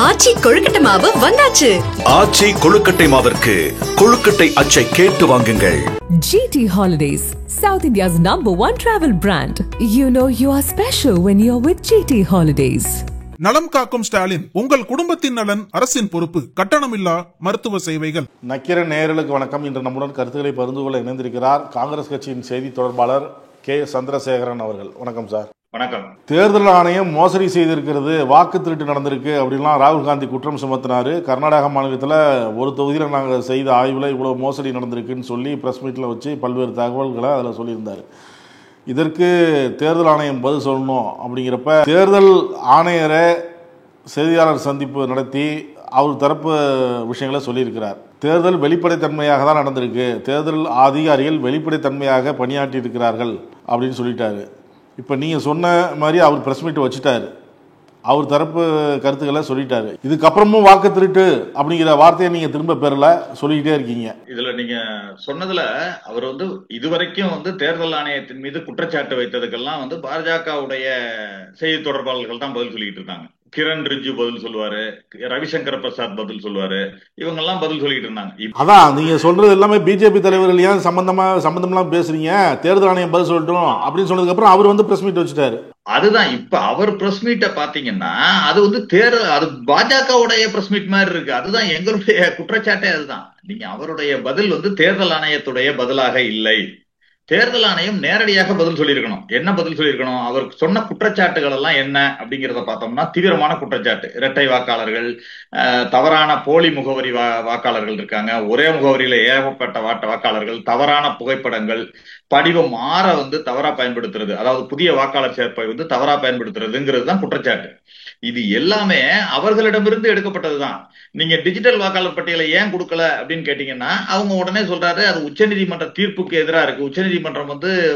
ஆச்சி கொழுக்கட்டை மாவு வந்தாச்சு. ஆச்சி கொழுக்கட்டை மாவிற்கு கொழுக்கட்டை அச்சை கேட்டு வாங்குங்கள். GT Holidays, South India's #1 travel brand. You know you are special when you're with GT Holidays. நலம் காக்கும் ஸ்டாலின், உங்கள் குடும்பத்தின் நலன் அரசின் பொறுப்பு. கட்டணமில்லா மருத்துவ சேவைகள். நக்கீரன் நேயர்களுக்கு வணக்கம். இன்று நம்முடன் கருத்துக்களை பகிர்ந்து கொள்ள இணைந்திருக்கிறார் காங்கிரஸ் கட்சியின் செய்தி தொடர்பாளர் KS சந்திரசேகரன் அவர்கள். வணக்கம் சார். வணக்கம். தேர்தல் ஆணையம் மோசடி செய்திருக்கிறது, வாக்கு திருட்டு நடந்திருக்கு அப்படின்லாம் ராகுல் காந்தி குற்றம் சுமத்தினாரு. கர்நாடக மாநிலத்தில் ஒரு தொகுதியில் நாங்கள் செய்த ஆய்வில் இவ்வளோ மோசடி நடந்திருக்குன்னு சொல்லி ப்ரெஸ் மீட்டில் வச்சு பல்வேறு தகவல்களை அதில் சொல்லியிருந்தார். இதற்கு தேர்தல் ஆணையம் பதில் சொல்லணும். அப்படிங்கிறப்ப தேர்தல் ஆணையரை செய்தியாளர் சந்திப்பு நடத்தி அவர் தரப்பு விஷயங்களை சொல்லியிருக்கிறார். தேர்தல் வெளிப்படைத்தன்மையாக தான் நடந்திருக்கு, தேர்தல் அதிகாரிகள் வெளிப்படைத்தன்மையாக பணியாற்றி இருக்கிறார்கள் அப்படின்னு சொல்லிட்டாரு. இப்போ நீங்கள் சொன்ன மாதிரி அவர் ப்ரெஸ் மீட் வச்சுட்டாரு, அவர் தரப்பு கருத்துக்களை சொல்லிட்டாரு. இதுக்கப்புறமும் வாக்கு திருட்டு அப்படிங்கிற வார்த்தையை நீங்க திரும்ப பெறல, சொல்லிக்கிட்டே இருக்கீங்க. இதுல நீங்க சொன்னதுல அவர் இதுவரைக்கும் தேர்தல் ஆணையத்தின் மீது குற்றச்சாட்டு வைத்ததுக்கெல்லாம் பாஜகவுடைய செய்தி தொடர்பாளர்கள் தான் பதில் சொல்லிட்டு இருக்காங்க. கிரண் ரிஜிஜு பதில் சொல்லுவாரு, ரவிசங்கர் பிரசாத் பதில் சொல்லுவாரு, இவங்க எல்லாம் பதில் சொல்லிட்டு இருந்தாங்க. அதான் நீங்க சொல்றது எல்லாமே பிஜேபி தலைவர்கள் ஏன் சம்பந்தம்லாம் பேசுறீங்க, தேர்தல் ஆணையம் பதில் சொல்லட்டும் அப்படின்னு சொன்னதுக்கு அப்புறம் அவர் பிரஸ் மீட் வச்சுட்டாரு. அதுதான் இப்ப அவர் பிரஸ் மீட்டை பாத்தீங்கன்னா அது தேர்தல், அது பாஜகவுடைய பிரஸ் மீட் மாதிரி இருக்கு. அதுதான் எங்களுடைய குற்றச்சாட்டே. அதுதான் நீங்க அவருடைய பதில் தேர்தல் ஆணையத்துடைய பதிலாக இல்லை. தேர்தல் ஆணையம் நேரடியாக பதில் சொல்லியிருக்கணும். என்ன பதில் சொல்லியிருக்கணும்? அவர் சொன்ன குற்றச்சாட்டுகள் எல்லாம் என்ன அப்படிங்கிறத பார்த்தோம்னா, தீவிரமான குற்றச்சாட்டு, இரட்டை வாக்காளர்கள், தவறான போலி முகவரி வாக்காளர்கள் இருக்காங்க, ஒரே முகவரியில ஏகப்பட்ட வாக்காளர்கள், தவறான புகைப்படங்கள், படிவம் 6 தவறா பயன்படுத்துறது, அதாவது புதிய வாக்காளர் சேர்ப்பை தவறா பயன்படுத்துறதுங்கிறது தான் குற்றச்சாட்டு. இது எல்லாமே அவர்களிடமிருந்து எடுக்கப்பட்டதுதான். நீங்க டிஜிட்டல் வாக்காளர் பட்டியலை ஏன் கொடுக்கல அப்படின்னு கேட்டீங்கன்னா, அவங்க உடனே சொல்றாரு அது உச்சநீதிமன்ற தீர்ப்புக்கு எதிராக இருக்கு, உச்சநீதிமன்றம்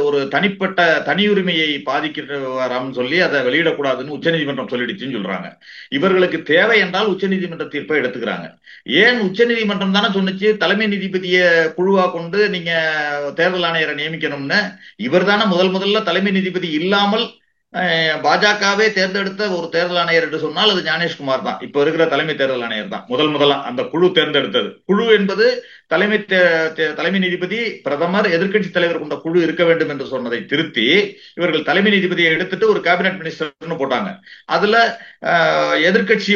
ஒரு தனிப்பட்ட தனியுரிமையை பாதிக்கிறன்னு சொல்லி அதை வெளியிடக்கூடாதுன்னு உச்சநீதிமன்றம் சொல்லிடுச்சுன்னு சொல்றாங்க. இவர்களுக்கு தேவை என்றால் உச்சநீதிமன்ற தீர்ப்பை எடுத்துக்கிறாங்க. ஏன் உச்சநீதிமன்றம் தானே சொன்னிச்சு தலைமை நீதிபதியை குழுவா கொண்டு நீங்க தேர்தல் ஆணையரை நியமிக்கணும்னு. இவர் தானே முதல்ல தலைமை நீதிபதி இல்லாமல் பாஜகவே தேர்ந்தெடுத்த ஒரு தேர்தல் ஆணையர் என்று சொன்னால் அது ஞானேஷ்குமார் தான். இப்ப இருக்கிற தலைமை தேர்தல் ஆணையர் தான் முதலா அந்த குழு தேர்ந்தெடுத்தது. குழு என்பது தலைமை நீதிபதி, பிரதமர், எதிர்கட்சி தலைவர் கொண்ட குழு இருக்க வேண்டும் என்று சொன்னதை திருத்தி இவர்கள் தலைமை நீதிபதியை எடுத்துட்டு ஒரு கேபினெட் மினிஸ்டர்னு போட்டாங்க. அதுல எதிர்கட்சி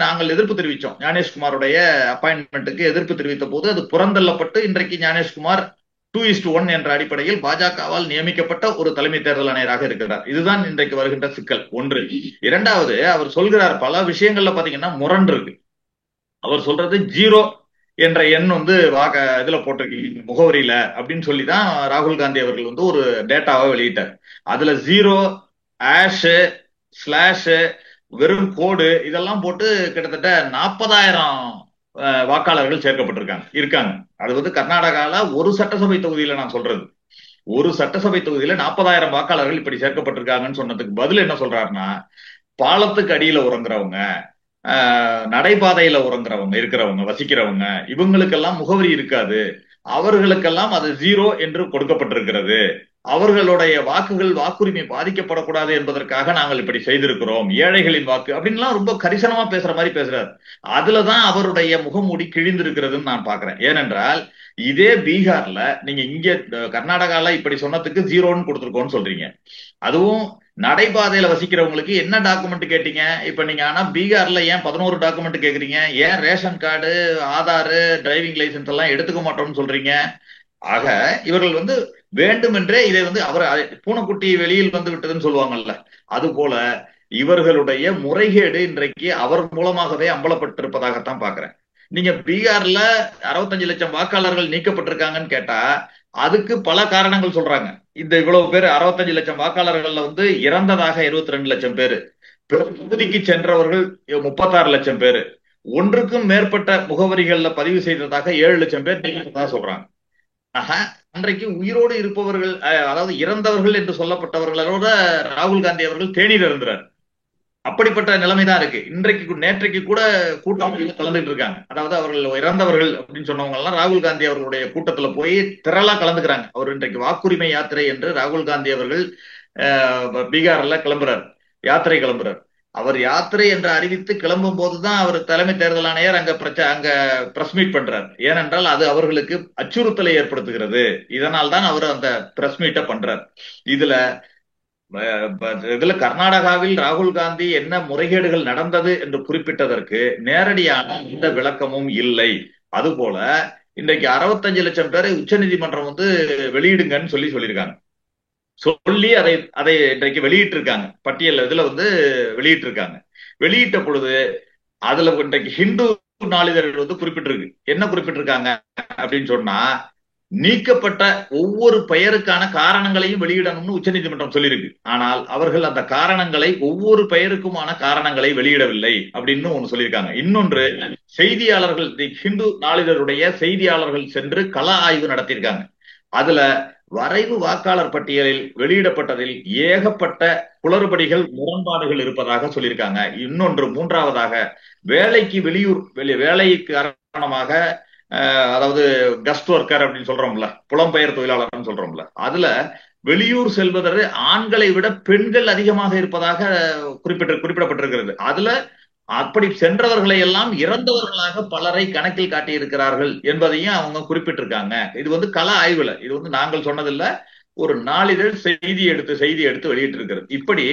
நாங்கள் எதிர்ப்பு தெரிவித்தோம். ஞானேஷ்குமாருடைய அப்பாயின்மெண்ட்டுக்கு எதிர்ப்பு தெரிவித்த போது அது புறந்தள்ளப்பட்டு இன்றைக்கு ஞானேஷ்குமார் 2:1 என்ற அடிப்படையில் பாஜகவால் நியமிக்கப்பட்ட ஒரு தலைமை தேர்தல் ஆணையராக இருக்கிறார். இதுதான் இன்றைக்கு வருகின்ற சிக்கல். ஒன்று. இரண்டாவது, அவர் சொல்கிறார் பல விஷயங்கள்ல பாத்தீங்கன்னா முரண் இருக்கு. அவர் சொல்றது 0 என்ற எண் இதுல போட்டிருக்கீங்க முகவரியில அப்படின்னு சொல்லிதான் ராகுல் காந்தி அவர்கள் ஒரு டேட்டாவை வெளியிட்டார். அதுல 0, #, வெறும் கோடு இதெல்லாம் போட்டு கிட்டத்தட்ட 40,000 வாக்காளர்கள் சேர்க்கப்பட்டிருக்காங்க. அது கர்நாடகால ஒரு சட்டசபை தொகுதியில நான் சொல்றது, ஒரு சட்டசபை தொகுதியில 40,000 வாக்காளர்கள் இப்படி சேர்க்கப்பட்டிருக்காங்கன்னு சொன்னதுக்கு பதில் என்ன சொல்றாருன்னா, பாலத்துக்கு அடியில உறங்குறவங்க, நடைபாதையில இருக்கிறவங்க வசிக்கிறவங்க, இவங்களுக்கெல்லாம் முகவரி இருக்காது, அவர்களுக்கெல்லாம் அது 0 என்று கொடுக்கப்பட்டிருக்கிறது, அவர்களுடைய வாக்குரிமை பாதிக்கப்படக்கூடாது என்பதற்காக நாங்கள் இப்படி செய்திருக்கிறோம், ஏழைகளின் வாக்கு அப்படின்லாம் ரொம்ப கரிசனமா பேசுற மாதிரி பேசுறாரு. அதுலதான் அவருடைய முகமூடி கிழிந்திருக்கிறதுன்னு நான் பாக்குறேன். ஏனென்றால் இதே பீகார்ல நீங்க இங்க கர்நாடகால இப்படி சொன்னதுக்கு 0ன்னு கொடுத்துருக்கோம்னு சொல்றீங்க. அதுவும் நடைபாதையில வசிக்கிறவங்களுக்கு என்ன டாக்குமெண்ட் கேட்டீங்க? இப்ப நீங்க ஆனா பீகார்ல ஏன் 11 டாக்குமெண்ட் கேக்குறீங்க? ஏன் ration card, Aadhaar, driving licence எல்லாம் எடுத்துக்க மாட்டோம்னு சொல்றீங்க? ஆக இவர்கள் வேண்டுமென்றே இதை அவர் பூனைக்குட்டி வெளியில் விட்டதுன்னு சொல்லுவாங்கல்ல, அது போல இவர்களுடைய முறைகேடு இன்றைக்கு அவர் மூலமாகவே அம்பலப்பட்டிருப்பதாகத்தான் பாக்குறேன். நீங்க பீகார்ல 65 லட்சம் வாக்காளர்கள் நீக்கப்பட்டிருக்காங்கன்னு கேட்டா அதுக்கு பல காரணங்கள் சொல்றாங்க. இவ்வளவு பேர் 65 லட்சம் வாக்காளர்கள்ல இறந்ததாக 22 லட்சம் பேரு, பகுதிக்கு சென்றவர்கள் 36 லட்சம் பேரு, ஒன்றுக்கும் மேற்பட்ட முகவரிகள்ல பதிவு செய்ததாக 7 லட்சம் பேர் சொல்றாங்க. அன்றைக்கு உயிரோடு இருப்பவர்கள், அதாவது இறந்தவர்கள் என்று சொல்லப்பட்டவர்களோட ராகுல் காந்தி அவர்கள் தேநீர் அருந்துறார். அப்படிப்பட்ட நிலைமைதான் இருக்கு. நேற்றைக்கு கூட கூட்டம் கலந்துட்டு இருக்காங்க. அதாவது அவர்கள் இறந்தவர்கள் அப்படின்னு சொன்னவங்க எல்லாம் ராகுல் காந்தி அவர்களுடைய கூட்டத்துல போய் திரளா கலந்துக்கிறாங்க. அவர் இன்றைக்கு வாக்குரிமை யாத்திரை என்று ராகுல் காந்தி அவர்கள் பீகார்ல யாத்திரை கிளம்புறார். அவர் யாத்திரை என்று அறிவித்து கிளம்பும் போதுதான் அவர் தலைமை தேர்தல் ஆணையர் அங்க பிரஸ் மீட் பண்றார். ஏனென்றால் அது அவர்களுக்கு அச்சுறுத்தலை ஏற்படுத்துகிறது. இதனால் தான் அவர் அந்த பிரஸ் மீட்டை பண்றார். இதுல கர்நாடகாவில் ராகுல் காந்தி என்ன முறைகேடுகள் நடந்தது என்று குறிப்பிட்டதற்கு நேரடியான எந்த விளக்கமும் இல்லை. அதுபோல இன்றைக்கு 65 லட்சம் பேரை உச்சநீதிமன்றம் வெளியிடுங்கன்னு சொல்லியிருக்காங்க. சொல்லி அதை இன்றைக்கு வெளியிட்டு இருக்காங்க. பட்டியல் இதுல வெளியிட்டு இருக்காங்க. வெளியிட்ட பொழுது அதுல இன்றைக்கு ஹிந்து நாளிதழ் குறிப்பிட்டிருக்கு. என்ன குறிப்பிட்டிருக்காங்க அப்படின்னு சொன்னா, நீக்கப்பட்ட ஒவ்வொரு பெயருக்கான காரணங்களையும் வெளியிடணும்னு உச்சநீதிமன்றம் சொல்லியிருக்கு. ஆனால் அவர்கள் அந்த காரணங்களை, ஒவ்வொரு பெயருக்குமான காரணங்களை வெளியிடவில்லை அப்படின்னு ஒண்ணு சொல்லியிருக்காங்க. இன்னொன்று, செய்தியாளர்கள், ஹிந்து நாளிதழுடைய செய்தியாளர்கள் சென்று கள ஆய்வு நடத்தியிருக்காங்க. அதுல வரைவு வாக்காளர் பட்டியலில் வெளியிடப்பட்டதில் ஏகப்பட்ட குளறுபடிகள், முரண்பாடுகள் இருப்பதாக சொல்லியிருக்காங்க. இன்னொன்று, மூன்றாவதாக, வேலை காரணமாக, அதாவது கஸ்ட் ஒர்க்கர் அப்படின்னு சொல்றோம்ல, புலம்பெயர் தொழிலாளர்னு சொல்றோம்ல, அதுல வெளியூர் செல்வதற்கு ஆண்களை விட பெண்கள் அதிகமாக இருப்பதாக குறிப்பிடப்பட்டிருக்கிறது. அதுல அப்படி சென்றவர்களை எல்லாம் இறந்தவர்களாக பலரை கணக்கில் காட்டியிருக்கிறார்கள் என்பதையும் அவங்க குறிப்பிட்டிருக்காங்க. இது கள ஆய்வுல, இது நாங்கள் சொன்னதில்ல, ஒரு நாளிதழ் செய்தி எடுத்து வெளியிட்டு இருக்கிறது. இப்படி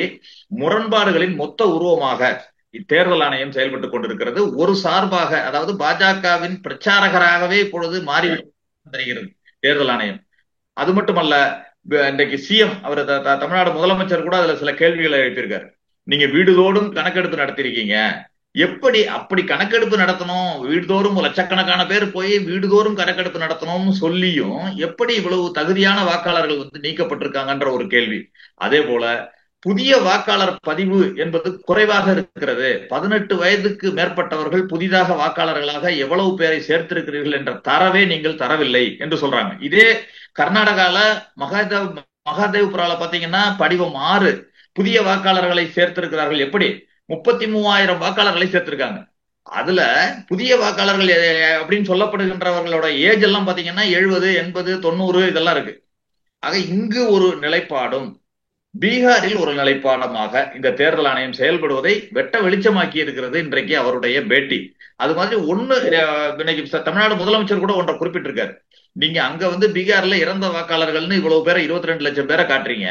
முரண்பாடுகளின் மொத்த உருவமாக தேர்தல் ஆணையம் செயல்பட்டுக் கொண்டிருக்கிறது. ஒரு சார்பாக, அதாவது பாஜகவின் பிரச்சாரகராகவே இப்பொழுது மாறி தெரிகிறது தேர்தல் ஆணையம். அது மட்டுமல்ல, இன்றைக்கு சிஎம் அவர் தமிழ்நாடு முதலமைச்சர் கூட அதுல சில கேள்விகளை எழுப்பியிருக்காரு. நீங்க வீடுதோறும் கணக்கெடுப்பு நடத்திருக்கீங்க, அப்படி கணக்கெடுப்பு நடத்தணும், வீடுதோறும் லட்சக்கணக்கான பேர் போய் வீடுதோறும் கணக்கெடுப்பு நடத்தணும்னு சொல்லியும் எப்படி இவ்வளவு தகுதியான வாக்காளர்கள் நீக்கப்பட்டிருக்காங்கன்ற ஒரு கேள்வி. அதே போல புதிய வாக்காளர் பதிவு என்பது குறைவாக இருக்கிறது. 18 வயதுக்கு மேற்பட்டவர்கள் புதிதாக வாக்காளர்களாக எவ்வளவு பேரை சேர்த்திருக்கிறீர்கள் என்ற தரவே நீங்கள் தரவில்லை என்று சொல்றாங்க. இதே கர்நாடகால மகாதேவ்புரால பாத்தீங்கன்னா படிவம் 6 புதிய வாக்காளர்களை சேர்த்திருக்கிறார்கள். எப்படி 33,000 வாக்காளர்களை சேர்த்திருக்காங்க. அதுல புதிய வாக்காளர்கள் அப்படின்னு சொல்லப்படுகின்றவர்களோட ஏஜ் எல்லாம் பாத்தீங்கன்னா 70, 80, 90 இதெல்லாம் இருக்கு. ஆக இங்கு ஒரு நிலைப்பாடும், பீகாரில் ஒரு நிலைப்பாடமாக இந்த தேர்தல் ஆணையம் செயல்படுவதை வெட்ட வெளிச்சமாக்கி இருக்கிறது இன்றைக்கு அவருடைய பேட்டி. அது மாதிரி இன்னைக்கு தமிழ்நாடு முதலமைச்சர் கூட ஒன்றை குறிப்பிட்டிருக்காரு. நீங்க அங்க பீகார்ல இறந்த வாக்காளர்கள்னு இவ்வளவு பேரை, 22 லட்சம் பேரை காட்டுறீங்க,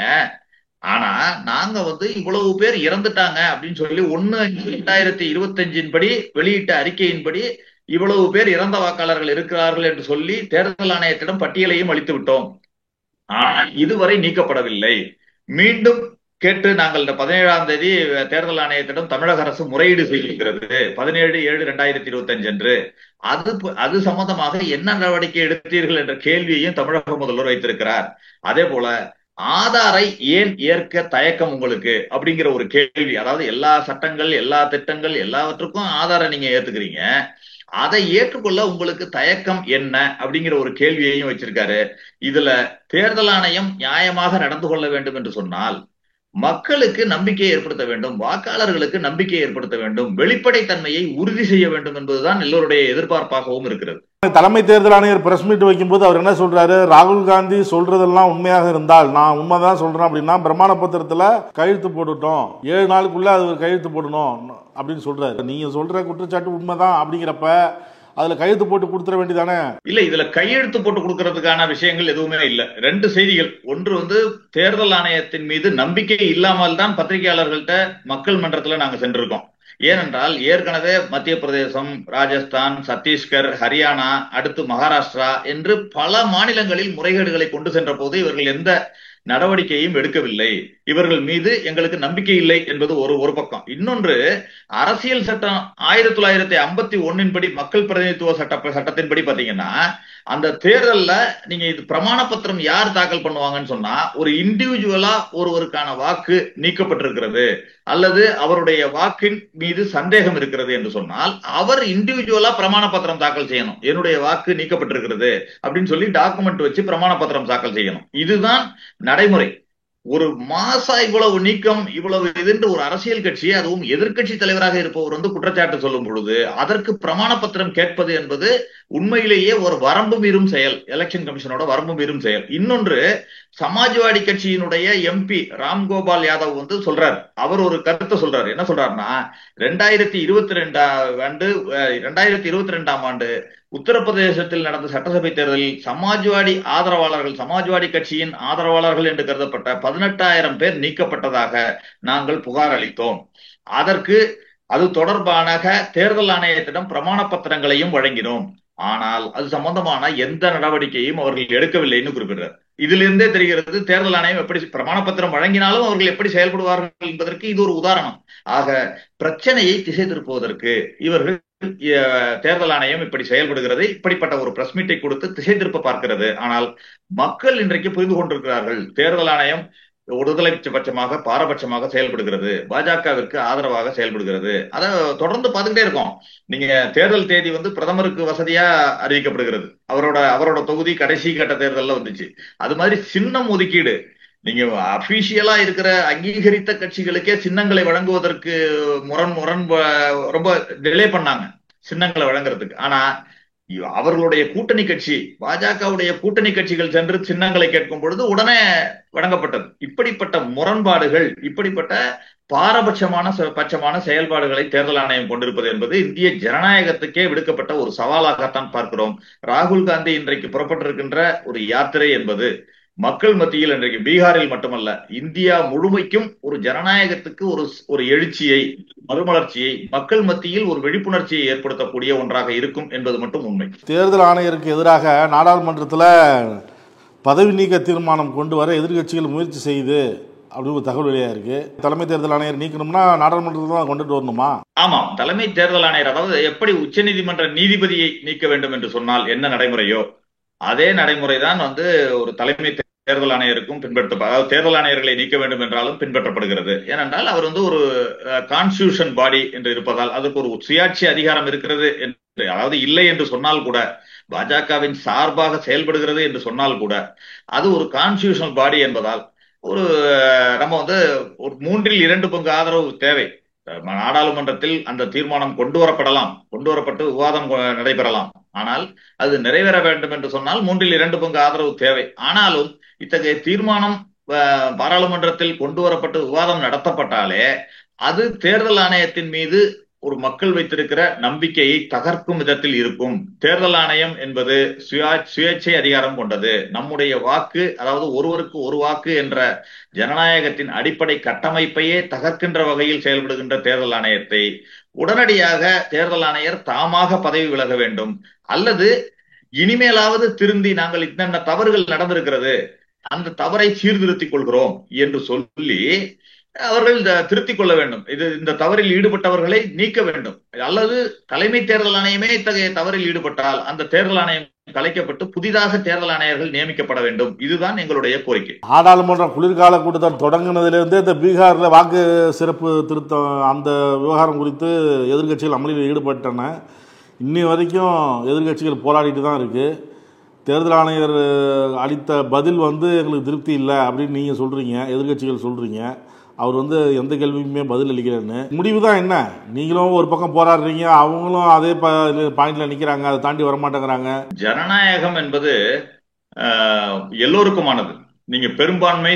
ஆனா நாங்க இவ்வளவு பேர் இறந்துட்டாங்க அப்படின்னு சொல்லி 1/5/2025 படி வெளியிட்ட அறிக்கையின்படி இவ்வளவு பேர் இறந்த வாக்காளர்கள் இருக்கிறார்கள் என்று சொல்லி தேர்தல் ஆணையத்திடம் பட்டியலையும் அளித்து விட்டோம். ஆனால் இதுவரை நீக்கப்படவில்லை. மீண்டும் கேட்டு நாங்கள் 17ஆம் தேதி தேர்தல் ஆணையத்திடம் தமிழக அரசு முறையீடு செய்திருக்கிறது, 17/7/2025 என்று. அது சம்பந்தமாக என்ன நடவடிக்கை எடுத்தீர்கள் என்ற கேள்வியையும் தமிழக முதல்வர் வைத்திருக்கிறார். அதே போல ஆதாரை ஏன் ஏற்க தயக்கம் உங்களுக்கு அப்படிங்கிற ஒரு கேள்வி. அதாவது எல்லா சட்டங்கள், எல்லா திட்டங்கள், எல்லாவற்றுக்கும் ஆதாரை நீங்க ஏத்துக்கிறீங்க, அதை ஏற்றுக்கொள்ள உங்களுக்கு தயக்கம் என்ன அப்படிங்கிற ஒரு கேள்வியையும் வச்சிருக்காரு. இதுல தேர்தல் ஆணையம் நியாயமாக நடந்து கொள்ள வேண்டும் என்று சொன்னால் மக்களுக்கு நம்பிக்கையை ஏற்படுத்த வேண்டும், வாக்காளர்களுக்கு நம்பிக்கையை ஏற்படுத்த வேண்டும், வெளிப்படைத்தன்மையை உறுதி செய்ய வேண்டும் என்பதுதான் எல்லோருடைய எதிர்பார்ப்பாகவும் இருக்கிறது. தலைமை தேர்தல் ஆணையர் பிரஸ் மீட் வைக்கும்போது அவர் என்ன சொல்றாரு, ராகுல் காந்தி சொல்றதெல்லாம் உண்மையாக இருந்தால், நான் உண்மைதான் சொல்றேன் அப்படின்னா பிரமாண பத்திரத்துல கையெழுத்து போட்டுட்டோம், 7 நாளுக்குள்ள அது கையெழுத்து போடணும் அப்படின்னு சொல்றாரு. நீங்க சொல்ற குற்றச்சாட்டு உண்மைதான் அப்படிங்கிறப்ப அதுல கையெழுத்து போட்டு கொடுத்துட வேண்டியதானே? இல்ல, இதுல கையெழுத்து போட்டு கொடுக்கறதுக்கான விஷயங்கள் எதுவுமே இல்ல. 2 செய்திகள். ஒன்று தேர்தல் ஆணையத்தின் மீது நம்பிக்கை இல்லாமல் தான் பத்திரிகையாளர்கள்ட்ட மக்கள் மன்றத்துல நாங்க சென்றிருக்கோம். ஏனென்றால் ஏற்கனவே மத்திய பிரதேசம், ராஜஸ்தான், சத்தீஸ்கர், ஹரியானா, அடுத்து மகாராஷ்டிரா என்று பல மாநிலங்களில் முறைகேடுகளை கொண்டு சென்ற போது இவர்கள் எந்த நடவடிக்கையும் எடுக்கவில்லை. இவர்கள் மீது எங்களுக்கு நம்பிக்கை இல்லை என்பது ஒரு பக்கம். இன்னொன்று, அரசியல் சட்டம் 1951 படி, மக்கள் பிரதிநிதித்துவ சட்டத்தின்படி பாத்தீங்கன்னா அந்த தேர்தல்ல நீங்க இது பிரமாண பத்திரம் யார் தாக்கல் பண்ணுவாங்கன்னு சொன்னா, ஒரு இண்டிவிஜுவலா ஒருவருக்கான வாக்கு நீக்கப்பட்டிருக்கிறது அல்லது அவருடைய வாக்கின் மீது சந்தேகம் இருக்கிறது என்று சொன்னால் அவர் இண்டிவிஜுவலா பிரமாண பத்திரம் தாக்கல் செய்யணும். என்னுடைய வாக்கு நீக்கப்பட்டிருக்கிறது அப்படின்னு சொல்லி டாக்குமெண்ட் வச்சு பிரமாண பத்திரம் தாக்கல் செய்யணும். இதுதான் நடைமுறை. ஒரு மாசா இவ்வளவு நீக்கம் இவ்வளவு இதுன்ற ஒரு அரசியல் கட்சி, அதுவும் எதிர்க்கட்சி தலைவராக இருப்பவர் வந்து குற்றச்சாட்டு சொல்லும் பொழுது அதற்கு பிரமாண பத்திரம் கேட்பது என்பது உண்மையிலேயே ஒரு வரம்பு மீறும் செயல், எலெக்ஷன் கமிஷனோட வரம்பு மீறும் செயல். இன்னொன்று, சமாஜ்வாடி கட்சியினுடைய எம்பி ராம்கோபால் யாதவ் வந்து சொல்றாரு, அவர் ஒரு கருத்தை சொல்றாரு. என்ன சொல்றாருன்னா, 2022ஆம் ஆண்டு உத்தரப்பிரதேசத்தில் நடந்த சட்டசபை தேர்தலில் சமாஜ்வாடி ஆதரவாளர்கள், சமாஜ்வாடி கட்சியின் ஆதரவாளர்கள் என்று கருதப்பட்ட 18,000 பேர் நீக்கப்பட்டதாக நாங்கள் புகார் அளித்தோம். அதற்கு அது தொடர்பான தேர்தல் ஆணையத்திடம் பிரமாண பத்திரங்களையும் வழங்கினோம். ஆனால் அது சம்பந்தமான எந்த நடவடிக்கையும் அவர்கள் எடுக்கவில்லைன்னு குறிப்பிடுறார். இதிலிருந்தே தெரிகிறது தேர்தல் ஆணையம் எப்படி பிரமாண பத்திரம் வழங்கினாலும் அவர்கள் எப்படி செயல்படுவார்கள் என்பதற்கு இது ஒரு உதாரணம். ஆக பிரச்சனையை திசை திருப்புவதற்கு இவர்கள் தேர்தல் ஆணையம் இப்படி செயல்படுகிறது, இப்படிப்பட்ட ஒரு பிரஸ் மீட்டை கொடுத்து திசை திருப்ப பார்க்கிறது. ஆனால் மக்கள் இன்றைக்கு புரிந்து கொண்டிருக்கிறார்கள், தேர்தல் ஆணையம் ஒருதலை பட்சமாக பாரபட்சமாக செயல்படுகிறது, பாஜகவிற்கு ஆதரவாக செயல்படுகிறது. அதை தொடர்ந்து பார்த்துக்கிட்டே இருக்கோம். நீங்க தேர்தல் தேதி வந்து பிரதமருக்கு வசதியா அறிவிக்கப்படுகிறது, அவரோட தொகுதி கடைசி கட்ட தேர்தல்ல வந்துச்சு. அது மாதிரி சின்னம் ஒதுக்கீடு, நீங்க அபிஷியலா இருக்கிற அங்கீகரித்த கட்சிகளுக்கே சின்னங்களை வழங்குவதற்கு ரொம்ப டிலே பண்ணாங்க சின்னங்களை வழங்குறதுக்கு. ஆனா அவர்களுடைய கூட்டணி கட்சி, பாஜகவுடைய கூட்டணி கட்சிகள் சென்று சின்னங்களை கேட்கும் பொழுது உடனே வழங்கப்பட்டது. இப்படிப்பட்ட முரண்பாடுகள், இப்படிப்பட்ட பட்சமான செயல்பாடுகளை தேர்தல் ஆணையம் கொண்டிருப்பது என்பது இந்திய ஜனநாயகத்துக்கே விடுக்கப்பட்ட ஒரு சவாலாகத்தான் பார்க்கிறோம். ராகுல் காந்தி இன்றைக்கு புறப்பட்டிருக்கின்ற ஒரு யாத்திரை என்பது மக்கள் மத்தியில் இன்றைக்கு பீகாரில் மட்டுமல்ல இந்தியா முழுமைக்கும் ஒரு ஜனநாயகத்துக்கு ஒரு எழுச்சியை, மறுமலர்ச்சியை, மக்கள் மத்தியில் ஒரு விழிப்புணர்ச்சியை ஏற்படுத்தக்கூடிய ஒன்றாக இருக்கும் என்பது மட்டும் உண்மை. தேர்தல் ஆணையருக்கு எதிராக நாடாளுமன்றத்தில் பதவி நீக்க தீர்மானம் கொண்டு வர எதிர்கட்சிகள் முயற்சி செய்து அப்படி ஒரு தகவல் வெளியாக இருக்கு. தலைமை தேர்தல் ஆணையர் நீக்கணும்னா நாடாளுமன்றத்தில் தான் கொண்டுட்டு வரணுமா? ஆமாம், தலைமை தேர்தல் ஆணையர், அதாவது எப்படி உச்சநீதிமன்ற நீதிபதியை நீக்க வேண்டும் என்று சொன்னால் என்ன நடைமுறையோ அதே நடைமுறைதான் வந்து ஒரு தலைமை தேர்தல் ஆணையருக்கும் அதாவது தேர்தல் ஆணையர்களை நீக்க வேண்டும் என்றாலும் பின்பற்றப்படுகிறது. ஏனென்றால் அவர் வந்து ஒரு கான்ஸ்டிடியூஷன் பாடி என்று இருப்பதால், அதுக்கு ஒரு சுயாட்சி அதிகாரம் இருக்கிறது என்று, அதாவது இல்லை என்று சொன்னால் கூட, பாஜகவின் சார்பாக செயல்படுகிறது என்று சொன்னால் கூட, அது ஒரு கான்ஸ்டிடியூஷனல் பாடி என்பதால் நம்ம வந்து ஒரு 2/3 ஆதரவு தேவை. நாடாளுமன்றத்தில் அந்த தீர்மானம் கொண்டு வரப்பட்டு விவாதம் நடைபெறலாம். ஆனால் அது நிறைவேற வேண்டும் என்று சொன்னால் 2/3 ஆதரவு தேவை. ஆனாலும் இத்தகைய தீர்மானம் பாராளுமன்றத்தில் கொண்டு வரப்பட்டு விவாதம் நடத்தப்பட்டாலே அது தேர்தல் ஆணையத்தின் மீது ஒரு மக்கள் வைத்திருக்கிற நம்பிக்கையை தகர்க்கும் விதத்தில் இருக்கும். தேர்தல் ஆணையம் என்பது சுயேட்சை அதிகாரம் கொண்டது. நம்முடைய வாக்கு, அதாவது ஒருவருக்கு ஒரு வாக்கு என்ற ஜனநாயகத்தின் அடிப்படை கட்டமைப்பையே தகர்க்கின்ற வகையில் செயல்படுகின்ற தேர்தல் ஆணையத்தை உடனடியாக தேர்தல் ஆணையர் தாமாக பதவி விலக வேண்டும். அல்லது இனிமேலாவது திருந்தி, நாங்கள் இன்னென்ன தவறுகள் நடந்திருக்கிறது, அந்த தவறை சீர்திருத்திக் கொள்கிறோம் என்று சொல்லி அவர்கள் திருத்திக் கொள்ள வேண்டும். இந்த தவறில் ஈடுபட்டவர்களை நீக்க வேண்டும். அல்லது தலைமை தேர்தல் ஆணையமே இத்தகைய தவறில் ஈடுபட்டால் அந்த தேர்தல் ஆணையம் கலைக்கப்பட்டு புதிதாக தேர்தல் ஆணையர்கள் நியமிக்கப்பட வேண்டும். இதுதான் எங்களுடைய கோரிக்கை. நாடாளுமன்ற குளிர்கால கூட்டத்தொடர் தொடங்கினதிலிருந்தே இந்த பீகாரில் வாக்கு சிறப்பு திருத்தம் அந்த விவகாரம் குறித்து எதிர்கட்சிகள் அமளியில் ஈடுபட்டன. இன்னி வரைக்கும் எதிர்கட்சிகள் போராடிட்டு தான் இருக்கு. தேர்தல் ஆணையர் அளித்த பதில் வந்து எங்களுக்கு திருப்தி இல்லை அப்படின்னு நீங்கள் சொல்கிறீங்க, எதிர்கட்சிகள் சொல்கிறீங்க. அவர் வந்து எந்த கேள்வியுமே பதில் அளிக்கிறேன்னு. முடிவு தான் என்ன? நீங்களும் ஒரு பக்கம் போராடுறீங்க, அவங்களும் அதே பாயிண்ட்ல நிற்கிறாங்க, அதை தாண்டி வரமாட்டேங்கிறாங்க. ஜனநாயகம் என்பது எல்லோருக்குமானது. நீங்க பெரும்பான்மை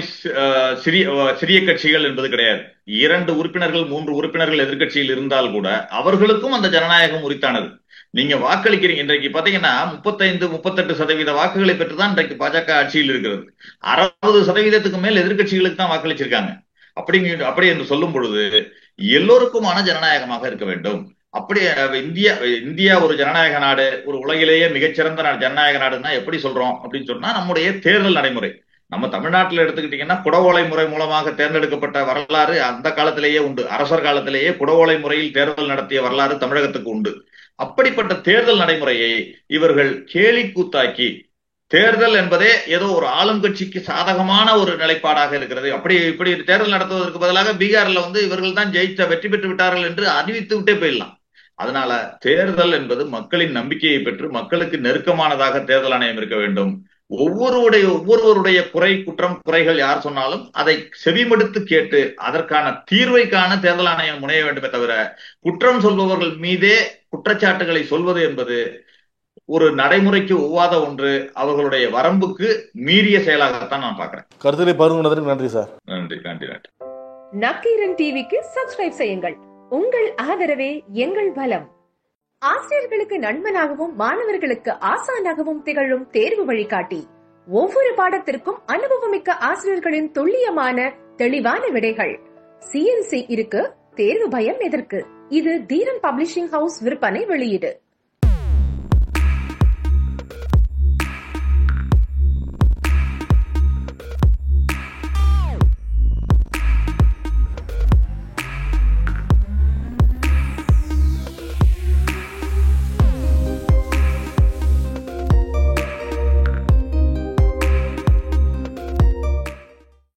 சிறிய கட்சிகள் என்பது கிடையாது. 2 உறுப்பினர்கள் 3 உறுப்பினர்கள் எதிர்கட்சியில் இருந்தால் கூட அவர்களுக்கும் அந்த ஜனநாயகம் உரித்தானது. நீங்க வாக்களிக்கிறீங்க. இன்றைக்கு பாத்தீங்கன்னா 35-38% வாக்குகளை பெற்றுதான் இன்றைக்கு பாஜக ஆட்சியில் இருக்கிறது. 60% மேல் எதிர்கட்சிகளுக்கு தான் வாக்களிச்சிருக்காங்க. அப்படி என்று சொல்லும் பொழுது எல்லோருக்குமான ஜனநாயகமாக இருக்க வேண்டும். அப்படி இந்தியா ஒரு ஜனநாயக நாடு, ஒரு உலகிலேயே மிகச்சிறந்த ஜனநாயக நாடுன்னா எப்படி சொல்றோம் அப்படின்னு சொன்னா நம்முடைய தேர்தல் நடைமுறை. நம்ம தமிழ்நாட்டில் எடுத்துக்கிட்டீங்கன்னா குடவோலை முறை மூலமாக தேர்ந்தெடுக்கப்பட்ட வரலாறு அந்த காலத்திலேயே உண்டு. அரசர் காலத்திலேயே குடவோலை முறையில் தேர்தல் நடத்திய வரலாறு தமிழகத்துக்கு உண்டு. அப்படிப்பட்ட தேர்தல் நடைமுறையை இவர்கள் கேலி கூத்தாக்கி, தேர்தல் என்பதே ஏதோ ஒரு ஆளும் கட்சிக்கு சாதகமான ஒரு நிலைப்பாடாக இருக்கிறது, இப்படி தேர்தல் நடத்துவதற்கு பதிலாக பீகார்ல வந்து இவர்கள் தான் வெற்றி பெற்று விட்டார்கள் என்று அறிவித்து விட்டே போயிடலாம். அதனால தேர்தல் என்பது மக்களின் நம்பிக்கையை பெற்று மக்களுக்கு நெருக்கமானதாக தேர்தல் ஆணையம் இருக்க வேண்டும். ஒவ்வொருவருடைய குற்றம் குறைகள் யார் சொன்னாலும் அதை செவிமடுத்து கேட்டு அதற்கான தீர்வை காண தேர்தல் ஆணையம் முனைய வேண்டுமே தவிர குற்றம் சொல்பவர்கள் மீதே குற்றச்சாட்டுகளை சொல்வது என்பது ஒரு நடைமுறைக்கு ஒவ்வாத ஒன்று, அவர்களுடைய வரம்புக்கு மீறிய செயலாகத்தான் நான் பாக்குறேன். கருத்துரை பகிர்ந்து நன்றி சார். நன்றி நன்றி நன்றி. நக்கீரன் டிவிக்கு சப்ஸ்கிரைப் செய்யுங்கள். உங்கள் ஆதரவே எங்கள் பலம். ஆசிரியர்களுக்கு நண்பனாகவும் மாணவர்களுக்கு ஆசானாகவும் திகழும் தேர்வு வழிகாட்டி. ஒவ்வொரு பாடத்திற்கும் அனுபவமிக்க ஆசிரியர்களின் துல்லியமான தெளிவான விடைகள். CNC இருக்கு, தேர்வு பயம் எதற்கு? இது தீரன் பப்ளிஷிங் ஹவுஸ் விற்பனை வெளியீடு.